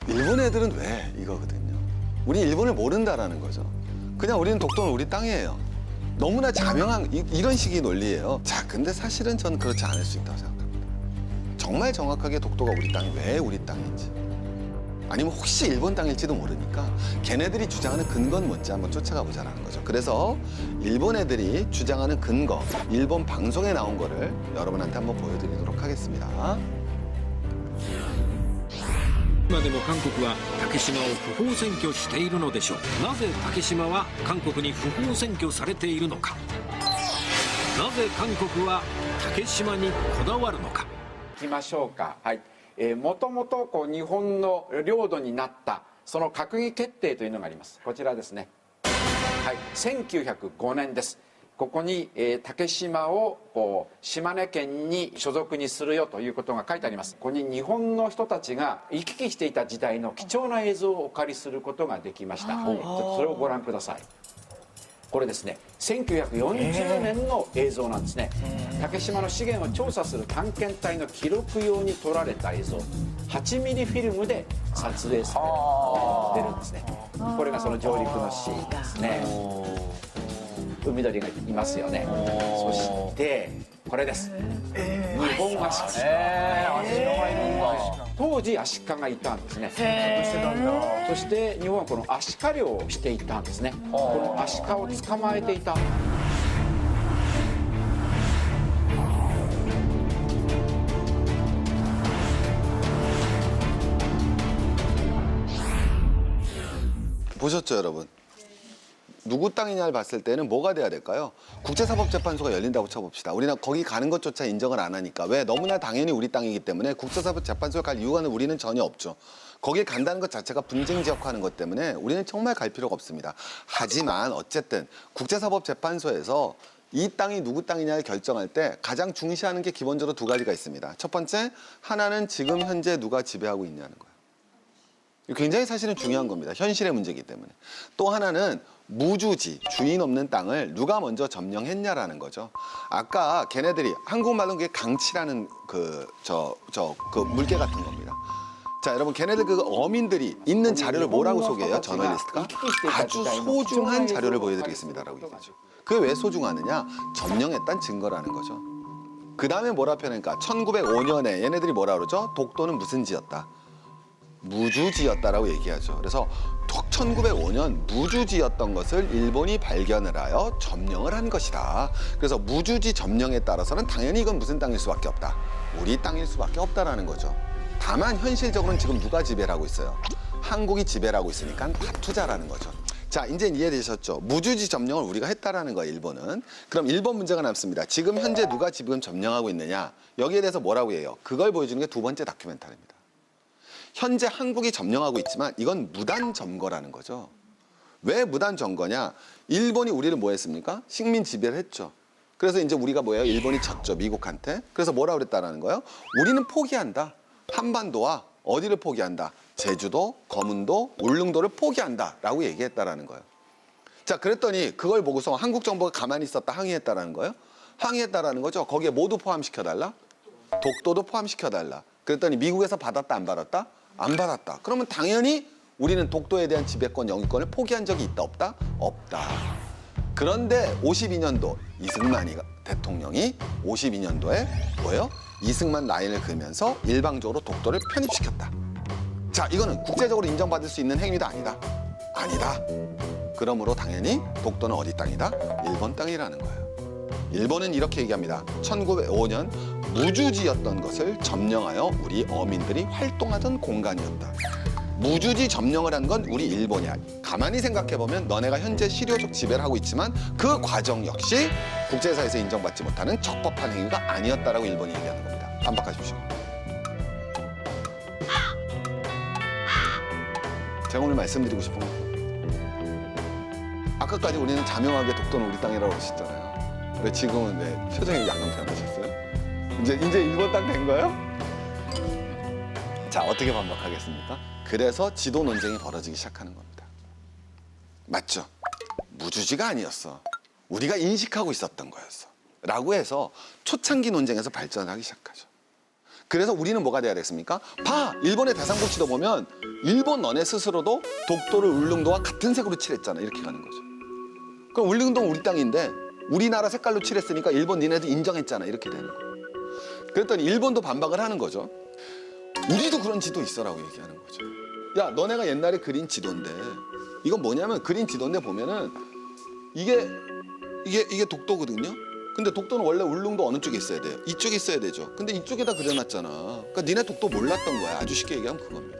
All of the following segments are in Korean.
일본 애들은 왜 이거거든요. 우리 일본을 모른다라는 거죠. 그냥 우리는 독도는 우리 땅이에요. 너무나 자명한 이런 식의 논리예요. 자, 근데 사실은 저는 그렇지 않을 수 있다고 생각합니다. 정말 정확하게 독도가 우리 땅이 왜 우리 땅인지, 아니면 혹시 일본 땅일지도 모르니까 걔네들이 주장하는 근거는 뭔지 한번 쫓아가 보자라는 거죠. 그래서 일본 애들이 주장하는 근거, 일본 방송에 나온 거를 여러분한테 한번 보여드리도록 하겠습니다. 今でも韓国は竹島を不法占拠しているのでしょう。なぜ竹島は韓国に不法占拠されているのか。なぜ韓国は竹島にこだわるのか。いきましょうか。はい。もともと日本の領土になったその閣議決定というのがあります。こちらですね。はい。1905年です。ここに、竹島を島根県に所属にするよということが書いてあります。ここに日本の人たちが行き来していた時代の貴重な映像をお借りすることができました。ちょっとそれをご覧ください。これですね、1940年の映像なんですね。竹島の資源を調査する探検隊の記録用に撮られた映像、8ミリフィルムで撮影されてるんですね。これがその上陸のシーンですね。海鳥がいますよね。そしてこれです。日本アシカ。当時アシカがいたんですね。そして日本はこのアシカ漁をしていたんですね。このアシカを捕まえていた。 보셨죠, 여러분? 누구 땅이냐를 봤을 때는 뭐가 돼야 될까요? 국제사법재판소가 열린다고 쳐봅시다. 우리는 거기 가는 것조차 인정을 안 하니까. 왜? 너무나 당연히 우리 땅이기 때문에 국제사법재판소에 갈 이유가 우리는 전혀 없죠. 거기에 간다는 것 자체가 분쟁 지역화하는 것 때문에 우리는 정말 갈 필요가 없습니다. 하지만 어쨌든 국제사법재판소에서 이 땅이 누구 땅이냐를 결정할 때 가장 중시하는 게 기본적으로 두 가지가 있습니다. 첫 번째, 하나는 지금 현재 누가 지배하고 있냐는 거예요. 굉장히 사실은 중요한 겁니다. 현실의 문제이기 때문에. 또 하나는 무주지, 주인 없는 땅을 누가 먼저 점령했냐라는 거죠. 아까 걔네들이 한국말로는 그게 강치라는 그 물개 같은 겁니다. 자, 여러분, 걔네들 그 어민들이 있는 자료를 뭐라고 소개해요? 저널리스트가 아주 소중한 자료를 보여드리겠습니다라고 얘기하죠. 그게 왜 소중하느냐? 점령했다는 증거라는 거죠. 그 다음에 뭐라 표현하니까 1905년에 얘네들이 뭐라 그러죠? 독도는 무슨 지였다? 무주지였다라고 얘기하죠. 그래서 1905년 무주지였던 것을 일본이 발견을 하여 점령을 한 것이다. 그래서 무주지 점령에 따라서는 당연히 이건 무슨 땅일 수밖에 없다. 우리 땅일 수밖에 없다라는 거죠. 다만 현실적으로는 지금 누가 지배를 하고 있어요? 한국이 지배를 하고 있으니까 다투자라는 거죠. 자, 이제 이해되셨죠? 무주지 점령을 우리가 했다라는 거예요, 일본은. 그럼 일본 문제가 남습니다. 지금 현재 누가 지금 점령하고 있느냐? 여기에 대해서 뭐라고 해요? 그걸 보여주는 게 두 번째 다큐멘터리입니다. 현재 한국이 점령하고 있지만 이건 무단 점거라는 거죠. 왜 무단 점거냐? 일본이 우리를 뭐 했습니까? 식민 지배를 했죠. 그래서 이제 우리가 뭐예요? 일본이 졌죠, 미국한테. 그래서 뭐라 그랬다라는 거예요? 우리는 포기한다. 한반도와 어디를 포기한다? 제주도, 거문도, 울릉도를 포기한다 라고 얘기했다라는 거예요. 자, 그랬더니 그걸 보고서 한국 정부가 가만히 있었다 항의했다라는 거예요. 항의했다라는 거죠. 거기에 모두 포함시켜달라. 독도도 포함시켜달라. 그랬더니 미국에서 받았다 안 받았다? 안 받았다. 그러면 당연히 우리는 독도에 대한 지배권, 영유권을 포기한 적이 있다 없다? 없다. 그런데 52년도 이승만 대통령이 52년도에 뭐예요? 이승만 라인을 그으면서 일방적으로 독도를 편입시켰다. 자, 이거는 국제적으로 인정받을 수 있는 행위도 아니다. 아니다. 그러므로 당연히 독도는 어디 땅이다? 일본 땅이라는 거예요. 일본은 이렇게 얘기합니다. 1905년 무주지였던 것을 점령하여 우리 어민들이 활동하던 공간이었다. 무주지 점령을 한 건 우리 일본이야. 가만히 생각해보면 너네가 현재 실효적 지배를 하고 있지만 그 과정 역시 국제사에서 인정받지 못하는 적법한 행위가 아니었다라고 일본이 얘기하는 겁니다. 반박하십시오. 제가 오늘 말씀드리고 싶은 건 아까까지 우리는 자명하게 독도는 우리 땅이라고 하셨잖아요. 왜 지금은 왜 표정이 약간 변하셨어요? 이제 일본 땅 된 거예요? 자, 어떻게 반박하겠습니까? 그래서 지도 논쟁이 벌어지기 시작하는 겁니다. 맞죠? 무주지가 아니었어. 우리가 인식하고 있었던 거였어. 라고 해서 초창기 논쟁에서 발전하기 시작하죠. 그래서 우리는 뭐가 돼야 됐습니까? 일본의 대상국지도 보면 일본 너네 스스로도 독도를 울릉도와 같은 색으로 칠했잖아. 이렇게 가는 거죠. 그럼 울릉도는 우리 땅인데 우리나라 색깔로 칠했으니까 일본 니네도 인정했잖아. 이렇게 되는 거예요. 그랬더니 일본도 반박을 하는 거죠. 우리도 그런 지도 있어라고 얘기하는 거죠. 야, 너네가 옛날에 그린 지도인데 이건 뭐냐면 그린 지도인데 보면은 이게 독도거든요. 근데 독도는 원래 울릉도 어느 쪽에 있어야 돼요? 이쪽에 있어야 되죠. 근데 이쪽에다 그려놨잖아. 그러니까 니네 독도 몰랐던 거야. 아주 쉽게 얘기하면 그겁니다.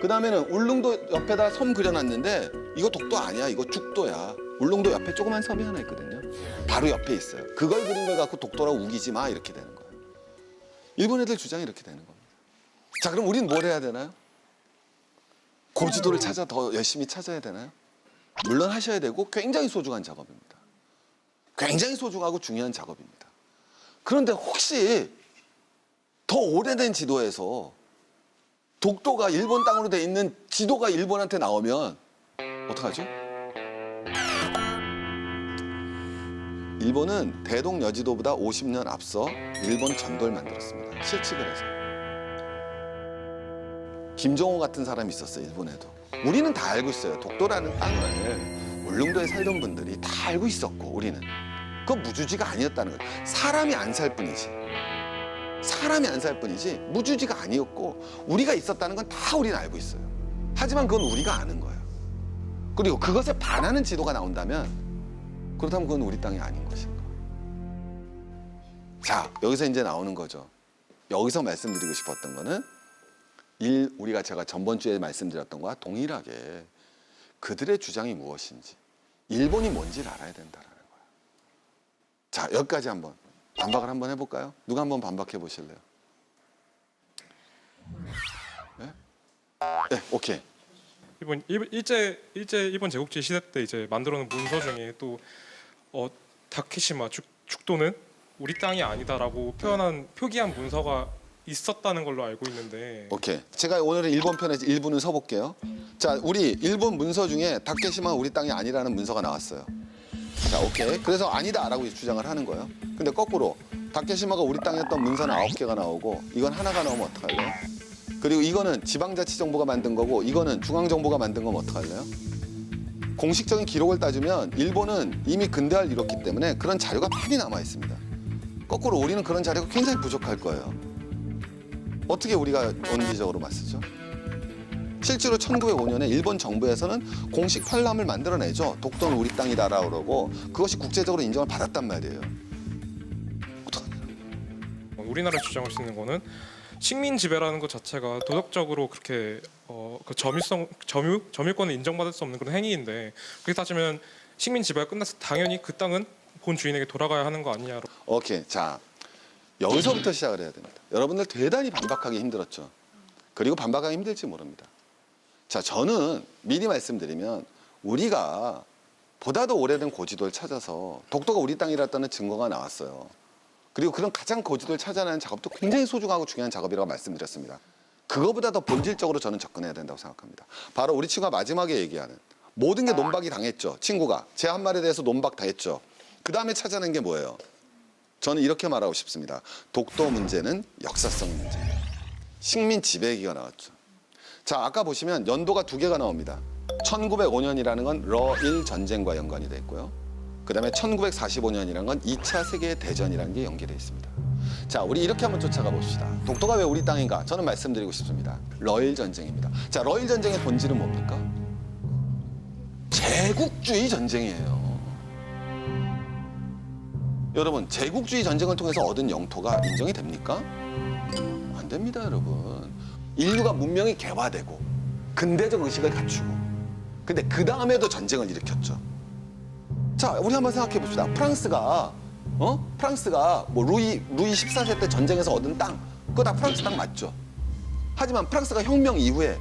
그 다음에는 울릉도 옆에다 섬 그려놨는데 이거 독도 아니야. 이거 죽도야. 울릉도 옆에 조그만 섬이 하나 있거든요. 바로 옆에 있어요. 그걸 그린 걸 갖고 독도라고 우기지 마. 이렇게 되는 거예요. 일본 애들 주장이 이렇게 되는 겁니다. 자, 그럼 우리는 뭘 해야 되나요? 고지도를 찾아 더 열심히 찾아야 되나요? 물론 하셔야 되고 굉장히 소중한 작업입니다. 굉장히 소중하고 중요한 작업입니다. 그런데 혹시 더 오래된 지도에서 독도가 일본 땅으로 돼 있는 지도가 일본한테 나오면 어떡하죠? 일본은 대동여지도보다 50년 앞서 일본 전도를 만들었습니다. 실측을 해서. 김정호 같은 사람이 있었어요, 일본에도. 우리는 다 알고 있어요. 독도라는 땅을 울릉도에 살던 분들이 다 알고 있었고, 우리는. 그건 무주지가 아니었다는 거예요. 사람이 안 살 뿐이지. 사람이 안 살 뿐이지 무주지가 아니었고 우리가 있었다는 건 다 우리는 알고 있어요. 하지만 그건 우리가 아는 거예요. 그리고 그것에 반하는 지도가 나온다면 그렇다면 그건 우리 땅이 아닌 것인가. 자, 여기서 이제 나오는 거죠. 여기서 말씀드리고 싶었던 거는 우리가 제가 전번 주에 말씀드렸던 거와 동일하게 그들의 주장이 무엇인지, 일본이 뭔지를 알아야 된다는 거예요. 자, 여기까지 한번 반박을 한번 해볼까요? 누가 한번 반박해 보실래요? 네? 네, 오케이. 일본 제국주의 시대 때 이제 만들어놓은 문서 중에 또 다케시마 죽도는 우리 땅이 아니다라고 표기한 문서가 있었다는 걸로 알고 있는데. 오케이. 제가 오늘은 일본 편에서 일부는 서볼게요. 자, 우리 일본 문서 중에 다케시마가 우리 땅이 아니라는 문서가 나왔어요. 자, 오케이. 그래서 아니다라고 주장을 하는 거예요. 근데 거꾸로 다케시마가 우리 땅이었던 문서는 9개가 나오고 이건 하나가 나오면 어떡할래요? 그리고 이거는 지방자치정부가 만든 거고 이거는 중앙정부가 만든 거면 어떡할래요? 공식적인 기록을 따지면 일본은 이미 근대화를 이뤘기 때문에 그런 자료가 많이 남아 있습니다. 거꾸로 우리는 그런 자료가 굉장히 부족할 거예요. 어떻게 우리가 원기적으로 맞서죠? 실제로 1905년에 일본 정부에서는 공식 판람을 만들어내죠. 독도는 우리 땅이다라고 그러고 그것이 국제적으로 인정을 받았단 말이에요. 어떡하냐? 우리나라 주장할 수 있는 거는 식민 지배라는 것 자체가 도덕적으로 그렇게 그 점유권을 인정받을 수 없는 그런 행위인데, 그렇게 따지면 식민 지배가 끝나서 당연히 그 땅은 본 주인에게 돌아가야 하는 거 아니냐. 오케이. 자, 여기서부터 시작을 해야 됩니다. 여러분들 대단히 반박하기 힘들었죠. 그리고 반박하기 힘들지 모릅니다. 자, 저는 미리 말씀드리면 우리가 보다도 오래된 고지도를 찾아서 독도가 우리 땅이라는 증거가 나왔어요. 그리고 그런 가장 고지도를 찾아내는 작업도 굉장히 소중하고 중요한 작업이라고 말씀드렸습니다. 그거보다 더 본질적으로 저는 접근해야 된다고 생각합니다. 바로 우리 친구가 마지막에 얘기하는 모든 게 논박이 당했죠. 친구가 제 한 말에 대해서 논박 당했죠. 그 다음에 찾아낸 게 뭐예요? 저는 이렇게 말하고 싶습니다. 독도 문제는 역사성 문제예요. 식민 지배기가 나왔죠. 자, 아까 보시면 연도가 2개가 나옵니다. 1905년이라는 건 러일 전쟁과 연관이 돼 있고요. 그 다음에 1945년이라는 건 2차 세계대전이라는 게 연계되어 있습니다. 자, 우리 이렇게 한번 쫓아가 봅시다. 독도가 왜 우리 땅인가? 저는 말씀드리고 싶습니다. 러일 전쟁입니다. 자, 러일 전쟁의 본질은 뭡니까? 제국주의 전쟁이에요. 여러분, 제국주의 전쟁을 통해서 얻은 영토가 인정이 됩니까? 안 됩니다, 여러분. 인류가 문명이 개화되고 근대적 의식을 갖추고 근데 그 다음에도 전쟁을 일으켰죠. 자, 우리 한번 생각해 봅시다. 프랑스가 뭐 루이 14세 때 전쟁에서 얻은 땅, 그거 다 프랑스 땅 맞죠? 하지만 프랑스가 혁명 이후에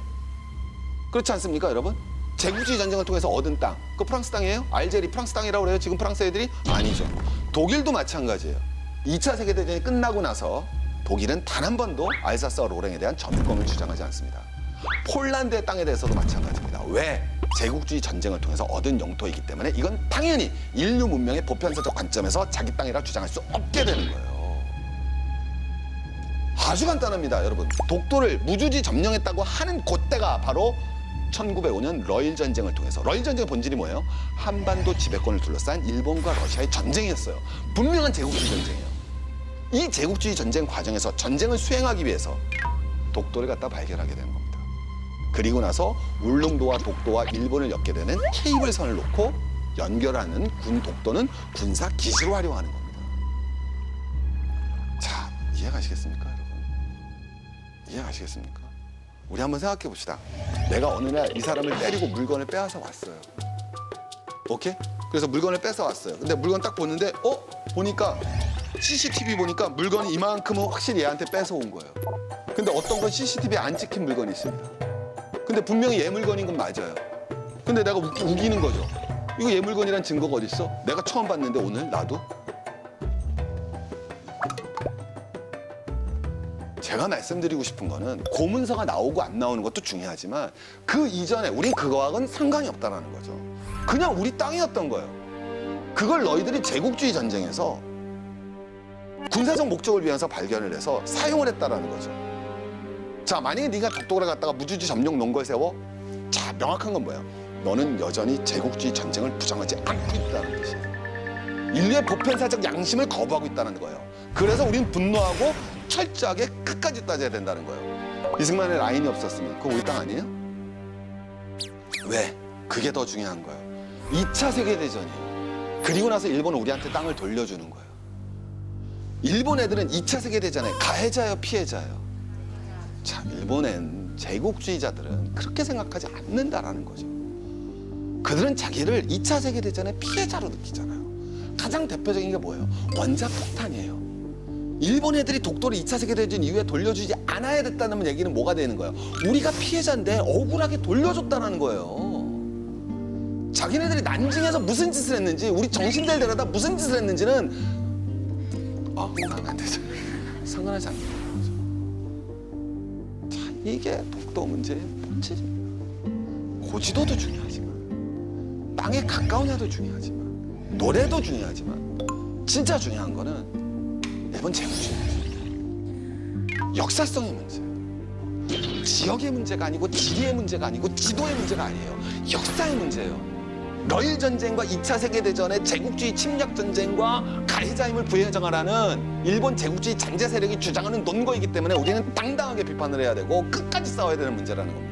그렇지 않습니까, 여러분? 제국주의 전쟁을 통해서 얻은 땅, 그거 프랑스 땅이에요? 알제리 프랑스 땅이라고 그래요? 지금 프랑스 애들이? 아니죠. 독일도 마찬가지예요. 2차 세계대전이 끝나고 나서 독일은 단 한 번도 알사스와 로랭에 대한 점유권을 주장하지 않습니다. 폴란드의 땅에 대해서도 마찬가지입니다. 왜? 제국주의 전쟁을 통해서 얻은 영토이기 때문에 이건 당연히 인류 문명의 보편사적 관점에서 자기 땅이라 주장할 수 없게 되는 거예요. 아주 간단합니다, 여러분. 독도를 무주지 점령했다고 하는 그때가 바로 1905년 러일 전쟁을 통해서, 러일 전쟁의 본질이 뭐예요? 한반도 지배권을 둘러싼 일본과 러시아의 전쟁이었어요. 분명한 제국주의 전쟁이에요. 이 제국주의 전쟁 과정에서 전쟁을 수행하기 위해서 독도를 갖다 발견하게 되는 겁니다. 그리고 나서 울릉도와 독도와 일본을 엮게 되는 케이블선을 놓고 연결하는 군 독도는 군사 기지로 활용하는 겁니다. 자, 이해가시겠습니까, 여러분? 이해가시겠습니까? 우리 한번 생각해 봅시다. 내가 어느 날 이 사람을 때리고 물건을 빼앗아 왔어요. 오케이? 그래서 물건을 뺏어 왔어요. 근데 물건 딱 보는데 보니까 CCTV 보니까 물건이 이만큼은 확실히 얘한테 뺏어온 거예요. 근데 어떤 건 CCTV에 안 찍힌 물건이 있습니다. 근데 분명히 얘 물건인 건 맞아요. 근데 내가 우기는 거죠. 이거 얘 물건이란 증거가 어디 있어? 내가 처음 봤는데 오늘 나도? 제가 말씀드리고 싶은 거는 고문서가 나오고 안 나오는 것도 중요하지만 그 이전에 우린 그거하고는 상관이 없다는 거죠. 그냥 우리 땅이었던 거예요. 그걸 너희들이 제국주의 전쟁에서 군사적 목적을 위해서 발견을 해서 사용을 했다는 거죠. 자, 만약에 네가 독도를 갖다가 무주지 점령 논걸 세워? 자, 명확한 건 뭐야? 너는 여전히 제국주의 전쟁을 부정하지 않고 있다는 뜻이에요. 인류의 보편사적 양심을 거부하고 있다는 거예요. 그래서 우린 분노하고 철저하게 끝까지 따져야 된다는 거예요. 이승만의 라인이 없었으면 그거 우리 땅 아니에요? 왜? 그게 더 중요한 거예요. 2차 세계대전이에요. 그리고 나서 일본은 우리한테 땅을 돌려주는 거예요. 일본 애들은 2차 세계대전에 가해자예요, 피해자예요? 자, 일본엔 제국주의자들은 그렇게 생각하지 않는다라는 거죠. 그들은 자기를 2차 세계대전의 피해자로 느끼잖아요. 가장 대표적인 게 뭐예요? 원자폭탄이에요. 일본 애들이 독도를 2차 세계대전 이후에 돌려주지 않아야 됐다는 얘기는 뭐가 되는 거예요? 우리가 피해자인데 억울하게 돌려줬다는 거예요. 자기네들이 난징에서 무슨 짓을 했는지, 우리 정신들 데려다 무슨 짓을 했는지는 안 되죠. 상관하지 않는 거죠. 자, 이게 독도 문제의 본질입니다. 고지도도 중요하지만, 땅에 가까우냐도 중요하지만, 노래도 중요하지만, 진짜 중요한 거는 일본 제국주의입니다. 역사성의 문제예요. 지역의 문제가 아니고 지리의 문제가 아니고 지도의 문제가 아니에요. 역사의 문제예요. 러일 전쟁과 2차 세계대전의 제국주의 침략 전쟁과 가해자임을 부여정하라는 일본 제국주의 잔재 세력이 주장하는 논거이기 때문에 우리는 당당하게 비판을 해야 되고 끝까지 싸워야 되는 문제라는 겁니다.